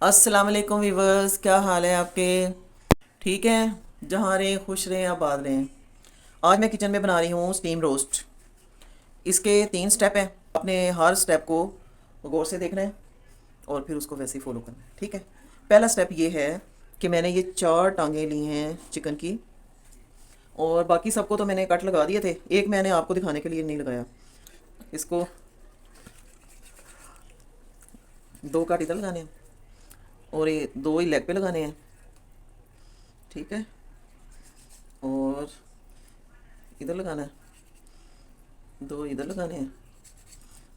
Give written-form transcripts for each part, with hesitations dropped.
अस्सलाम वालेकुम वीवर्स, क्या हाल है आपके? ठीक है, जहाँ रहें खुश रहें, आबाद रहें। आज मैं किचन में बना रही हूँ स्टीम रोस्ट। इसके 3 स्टेप हैं। आपने हर स्टेप को गौर से देखना है और फिर उसको वैसे ही फॉलो करना है, ठीक है। पहला स्टेप ये है कि मैंने ये 4 टांगें ली हैं चिकन की, और बाकी सबको तो मैंने कट लगा दिए थे, एक मैंने आपको दिखाने के लिए नहीं लगाया। इसको 2 कट इधर लगाने हैं और ये 2 ही लेग पे लगाने हैं, ठीक है। और इधर लगाना है, 2 इधर लगाने हैं,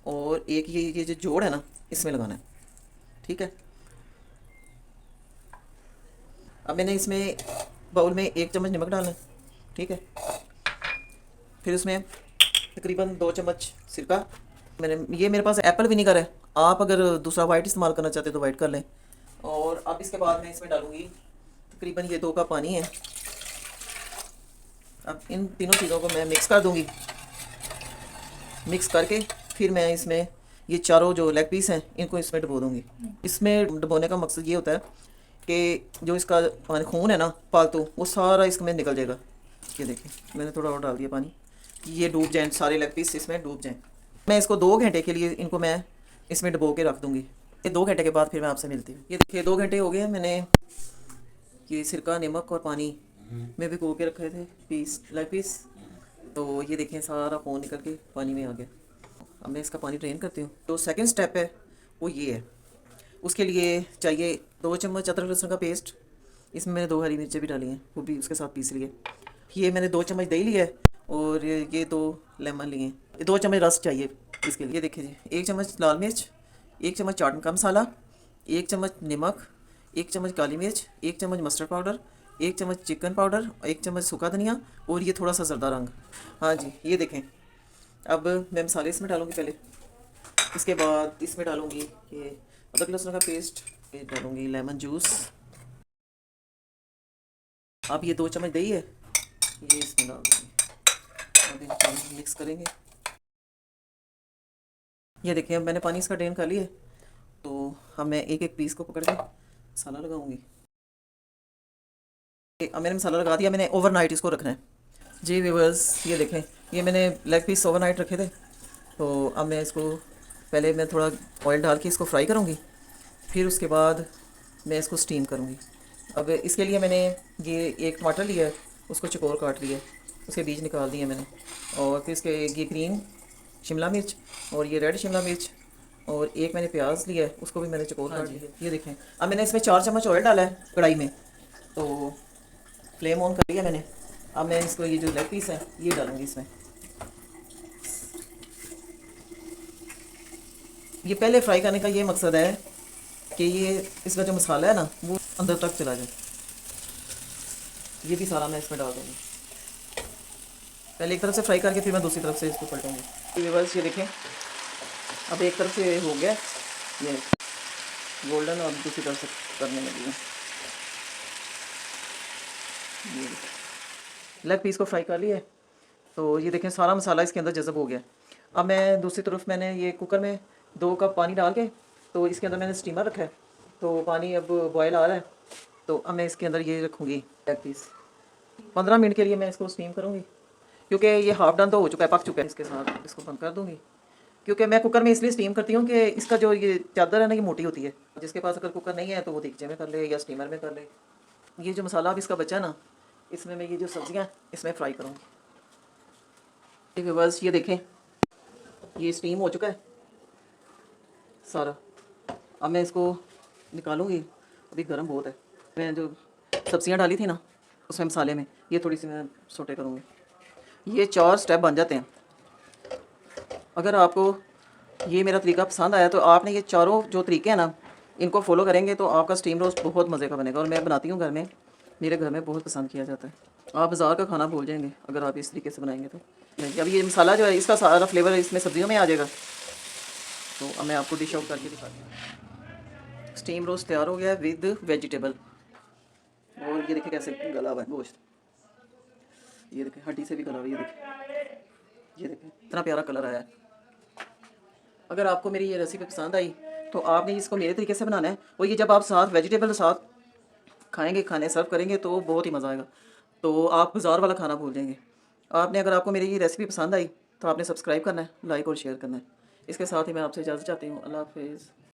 और एक ये जो जोड़ है ना, इसमें लगाना है, ठीक है। अब मैंने इसमें बाउल में 1 चम्मच नमक डालना है, ठीक है। फिर उसमें तकरीबन 2 चम्मच सिरका। ये मेरे पास एप्पल विनीगर है, आप अगर दूसरा वाइट इस्तेमाल करना चाहते तो वाइट कर लें। और अब इसके बाद मैं इसमें डालूँगी तकरीबन ये 2 कप पानी है। अब इन तीनों चीज़ों को मैं मिक्स कर दूँगी। मिक्स करके फिर मैं इसमें ये चारों जो लेग पीस हैं इनको इसमें डुबो दूँगी। इसमें डुबोने का मकसद ये होता है कि जो इसका पानी खून है ना फालतू, वो सारा इसमें निकल जाएगा। ये देखिए, मैंने थोड़ा और डाल दिया पानी कि ये डूब जाएँ, सारे लेग पीस इसमें डूब जाएँ। मैं इसको 2 घंटे के लिए इनको मैं इसमें डुबो के रख दूँगी। ये 2 घंटे के बाद फिर मैं आपसे मिलती हूँ। ये देखिए 2 घंटे हो गए हैं, मैंने ये सिरका नमक और पानी में भिगो के रखे थे पीस लेग पीस। तो ये देखें सारा खून निकल के पानी में आ गया। अब मैं इसका पानी ड्रेन करती हूँ। तो सेकंड स्टेप है वो ये है, उसके लिए चाहिए 2 चम्मच अदरक लहसुन का पेस्ट। इसमें मैंने 2 हरी मिर्चें भी डाली हैं, वो भी उसके साथ पीस लिए। ये मैंने 2 चम्मच दही लिया है, और ये 2 लेमन लिए हैं। ये 2 चम्मच रस चाहिए इसके लिए। ये देखिए जी, 1 चम्मच लाल मिर्च, 1 चम्मच चाट का मसाला, 1 चम्मच नमक, 1 चम्मच काली मिर्च, 1 चम्मच मस्टर्ड पाउडर, 1 चम्मच चिकन पाउडर, 1 चम्मच सूखा धनिया, और ये थोड़ा सा जरदा रंग। हाँ जी, ये देखें। अब मैं मसाले इसमें डालूँगी पहले। इसके बाद इसमें डालूँगी ये अदरक लहसुन का पेस्ट, ये डालूँगी लेमन जूस। अब ये 2 चम्मच दही है, ये इसमें डाल दूँगी। अब इनको मिक्स करेंगे। ये देखिए, अब मैंने पानी इसका ड्रेन कर लिया है। तो अब मैं एक एक पीस को पकड़ के मसाला लगाऊंगी। अब मैंने मसाला लगा दिया, मैंने ओवरनाइट इसको रखना है। जी व्यूअर्स, ये देखें, ये मैंने लेग पीस ओवरनाइट रखे थे। तो अब मैं इसको पहले मैं थोड़ा ऑयल डाल के इसको फ्राई करूँगी, फिर उसके बाद मैं इसको स्टीम करूँगी। अब इसके लिए मैंने ये एक टमाटर लिया है, उसको चौकोर काट लिया है, उसके बीज निकाल दिए मैंने। और फिर इसके ये ग्रीन शिमला मिर्च और ये रेड शिमला मिर्च, और एक मैंने प्याज लिया है, उसको भी मैंने चौकोर काट लिया। ये देखें, अब मैंने इसमें 4 चम्मच ऑयल डाला है कढ़ाई में। तो फ्लेम ऑन कर दिया मैंने। अब मैं इसको ये जो लेग पीस है ये डालूँगी इसमें। ये पहले फ्राई करने का ये मकसद है कि ये इसका जो मसाला है ना वो अंदर तक चला जाए। ये भी सारा मैं इसमें डाल दूँगी। पहले एक तरफ से फ्राई करके फिर मैं दूसरी तरफ से इसको पलटूँगी। व्यूअर्स, ये देखें, अब एक तरफ से हो गया ये गोल्डन, और दूसरी तरफ से करने लगी है। ये लेग पीस को फ्राई कर लिया है। तो ये देखें सारा मसाला इसके अंदर जज़ब हो गया। अब मैं दूसरी तरफ मैंने ये कुकर में 2 कप पानी डाल के, तो इसके अंदर मैंने स्टीमर रखा है। तो पानी अब बॉयल आ रहा है, तो अब मैं इसके अंदर ये रखूँगी लेग पीस। 15 मिनट के लिए मैं इसको स्टीम करूँगी, क्योंकि ये हाफ डन तो हो चुका है, पक चुका है। इसके साथ इसको बंद कर दूँगी, क्योंकि मैं कुकर में इसलिए स्टीम करती हूँ कि इसका जो ये चादर है ना ये मोटी होती है। जिसके पास अगर कुकर नहीं है तो वो देगचे में कर ले या स्टीमर में कर ले। ये जो मसाला अब इसका बचा ना, इसमें मैं ये जो सब्जियाँ इसमें फ्राई करूँगी। बस ये देखें, ये स्टीम हो चुका है सारा। अब मैं इसको निकालूंगी, अभी गर्म बहुत है। मैं जो सब्जियां डाली थी ना उसमें मसाले में, ये थोड़ी सी मैं सोटे करूँगी। ये 4 स्टेप बन जाते हैं। अगर आपको ये मेरा तरीका पसंद आया तो आपने ये चारों जो तरीके हैं ना इनको फॉलो करेंगे तो आपका स्टीम रोस्ट बहुत मज़े का बनेगा। और मैं बनाती हूँ घर में, मेरे घर में बहुत पसंद किया जाता है। आप बाज़ार का खाना भूल जाएंगे अगर आप इस तरीके से बनाएंगे तो। अब ये मसाला जो है इसका सारा फ्लेवर इसमें सब्जियों में आ जाएगा। तो अब मैं आपको डिश आउट करके दिखाती हूँ। स्टीम रोस्ट तैयार हो गया है विद वेजिटेबल। और ये देखिए कैसे गला हुआ है गोश्त। ये देखिए हड्डी से भी गला हुआ है। ये देखिए इतना प्यारा कलर आया है। अगर आपको मेरी ये रेसिपी पसंद आई तो आपने इसको मेरे तरीके से बनाना है, और ये जब आप साथ वेजिटेबल साथ खाएंगे, खाने सर्व करेंगे तो बहुत ही मज़ा आएगा। तो आप बाज़ार वाला खाना भूल जाएंगे। आपने, अगर आपको मेरी ये रेसिपी पसंद आई तो आपने सब्सक्राइब करना है, लाइक और शेयर करना है। इसके साथ ही मैं आपसे इजाज़त चाहती हूँ। अल्लाह हाफिज़।